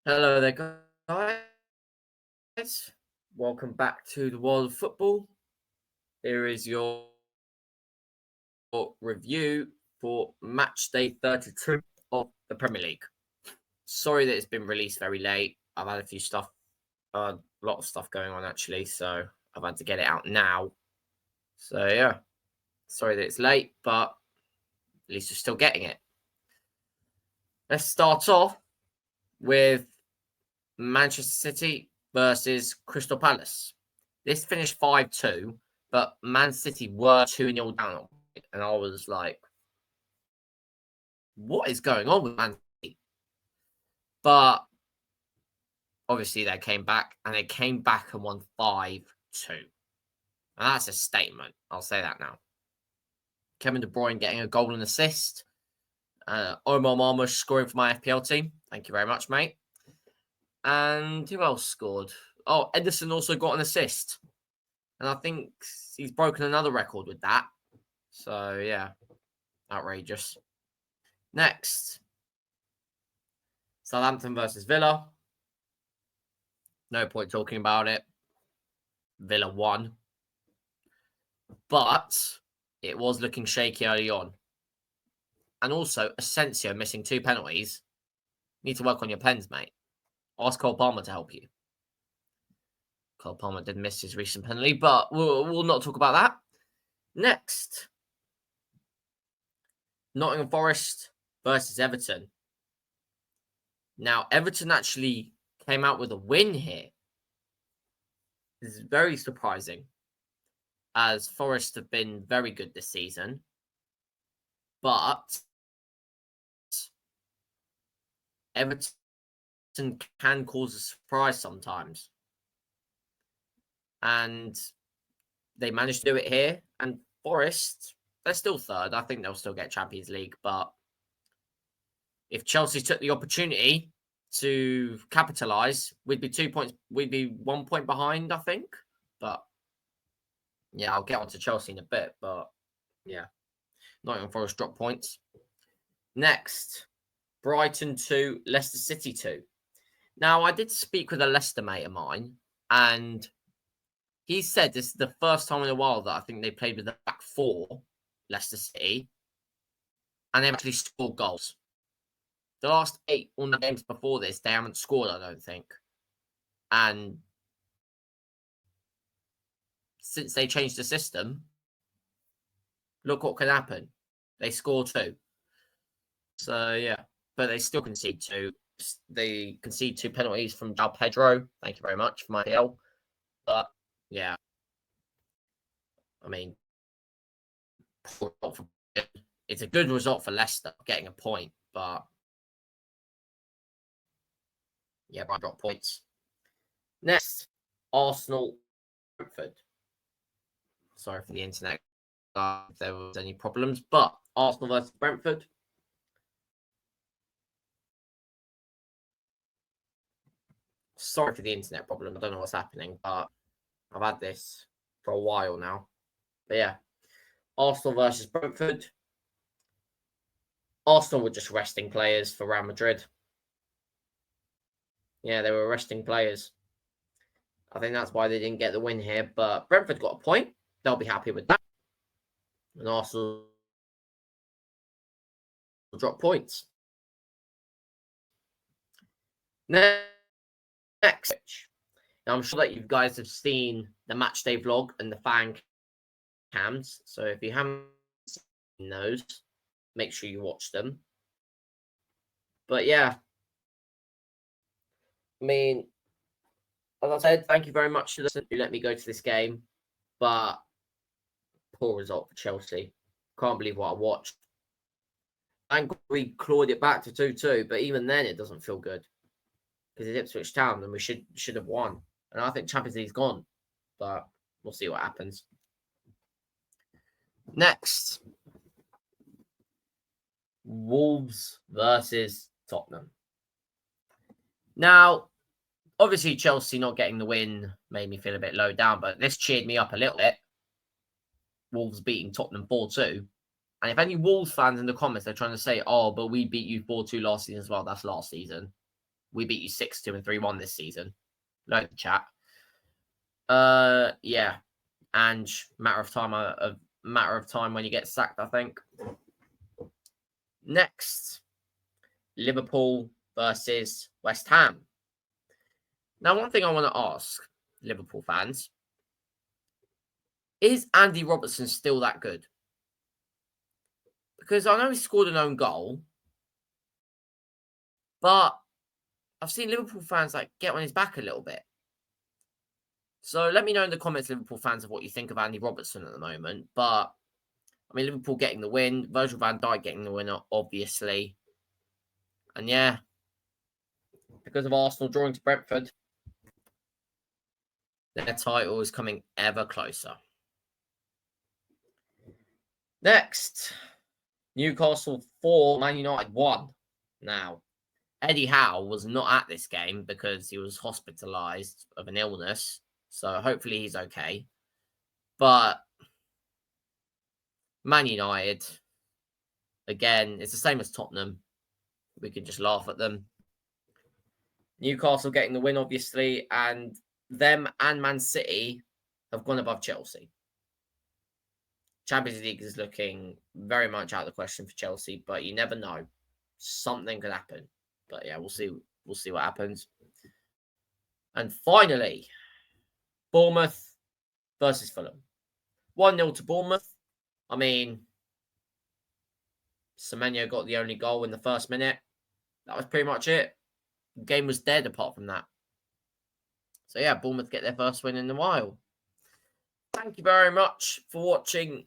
Hello there, guys. Welcome back to the world of football. Here is your review for match day 32 of the Premier League. Sorry that it's been released very late. I've had a lot of stuff going on actually, so I've had to get it out now. So yeah, sorry that it's late, but at least you're still getting it. Let's start off with Manchester City versus Crystal Palace. This finished 5-2, but Man City were 2-0 down. And I was like, what is going on with Man City? But obviously they came back, and won 5-2. And that's a statement. I'll say that now. Kevin De Bruyne getting a goal and assist. Omar Marmush scoring for my FPL team. Thank you very much, mate. And who else scored? Oh, Edison also got an assist. And I think he's broken another record with that. So, yeah, outrageous. Next, Southampton versus Villa. No point talking about it. Villa won. But it was looking shaky early on. And also, Asensio missing 2 penalties. You need to work on your pens, mate. Ask Cole Palmer to help you. Cole Palmer did miss his recent penalty, but we'll not talk about that. Next, Nottingham Forest versus Everton. Now, Everton actually came out with a win here. This is very surprising, as Forest have been very good this season. But Everton can cause a surprise sometimes. And they managed to do it here. And Forest, they're still third. I think they'll still get Champions League. But if Chelsea took the opportunity to capitalise, we'd be 2 points. We'd be 1 point behind, I think. But yeah, I'll get on to Chelsea in a bit. But yeah, Nottingham Forest drop points. Next, Brighton 2, Leicester City 2. Now, I did speak with a Leicester mate of mine, and he said this is the first time in a while that I think they played with the back four, Leicester City, and they've actually scored goals. The last 8 on the games before this, they haven't scored, I don't think. And since they changed the system, look what can happen. They score 2. So, yeah. But they still concede 2. They concede 2 penalties from João Pedro. Thank you very much for my deal. But, yeah. I mean, it's a good result for Leicester, getting a point. But, yeah, I drop points. Next, Arsenal, Brentford. Sorry for the internet if there was any problems. But, Arsenal versus Brentford. Sorry for the internet problem. I don't know what's happening, but I've had this for a while now. But yeah, Arsenal versus Brentford. Arsenal were just resting players for Real Madrid. Yeah, they were resting players. I think that's why they didn't get the win here. But Brentford got a point. They'll be happy with that. And Arsenal will drop points. Next. Now, I'm sure that you guys have seen the Matchday vlog and the fan cams. So if you haven't seen those, make sure you watch them. But yeah, I mean, as I said, thank you very much to let me go to this game. But poor result for Chelsea. Can't believe what I watched. Thank God we clawed it back to 2-2, but even then it doesn't feel good. Because it's Ipswich Town and we should have won. And I think Champions League's gone. But we'll see what happens. Next, Wolves versus Tottenham. Now, obviously Chelsea not getting the win made me feel a bit low down, but this cheered me up a little bit. Wolves beating Tottenham 4-2. And if any Wolves fans in the comments, they're trying to say, oh, but we beat you 4-2 last season as well. That's last season. we beat you 6-2 and 3-1 this season. Load the chat. Yeah. And matter of time when you get sacked, I think. Next, Liverpool versus West Ham. Now, one thing I want to ask Liverpool fans, is Andy Robertson still that good? Because I know he scored an own goal, but I've seen Liverpool fans like get on his back a little bit. So let me know in the comments, Liverpool fans, of what you think of Andy Robertson at the moment. But I mean, Liverpool getting the win, Virgil van Dijk getting the winner, obviously. And yeah, because of Arsenal drawing to Brentford, their title is coming ever closer. Next, Newcastle 4, Man United 1. Now, Eddie Howe was not at this game because he was hospitalised of an illness. So hopefully he's okay. But Man United, again, it's the same as Tottenham. We can just laugh at them. Newcastle getting the win, obviously, and them and Man City have gone above Chelsea. Champions League is looking very much out of the question for Chelsea, but you never know. Something could happen. But yeah, we'll see. We'll see what happens. And finally, Bournemouth versus Fulham. 1-0 to Bournemouth. I mean, Semenyo got the only goal in the first minute. That was pretty much it. The game was dead apart from that. So yeah, Bournemouth get their first win in a while. Thank you very much for watching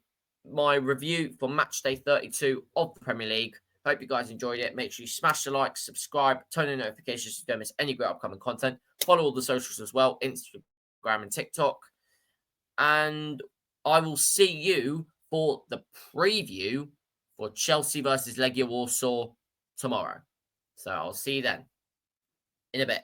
my review for Matchday 32 of the Premier League. Hope you guys enjoyed it. Make sure you smash the like, subscribe, turn on notifications so you don't miss any great upcoming content. Follow all the socials as well, Instagram and TikTok. And I will see you for the preview for Chelsea versus Legia Warsaw tomorrow. So I'll see you then in a bit.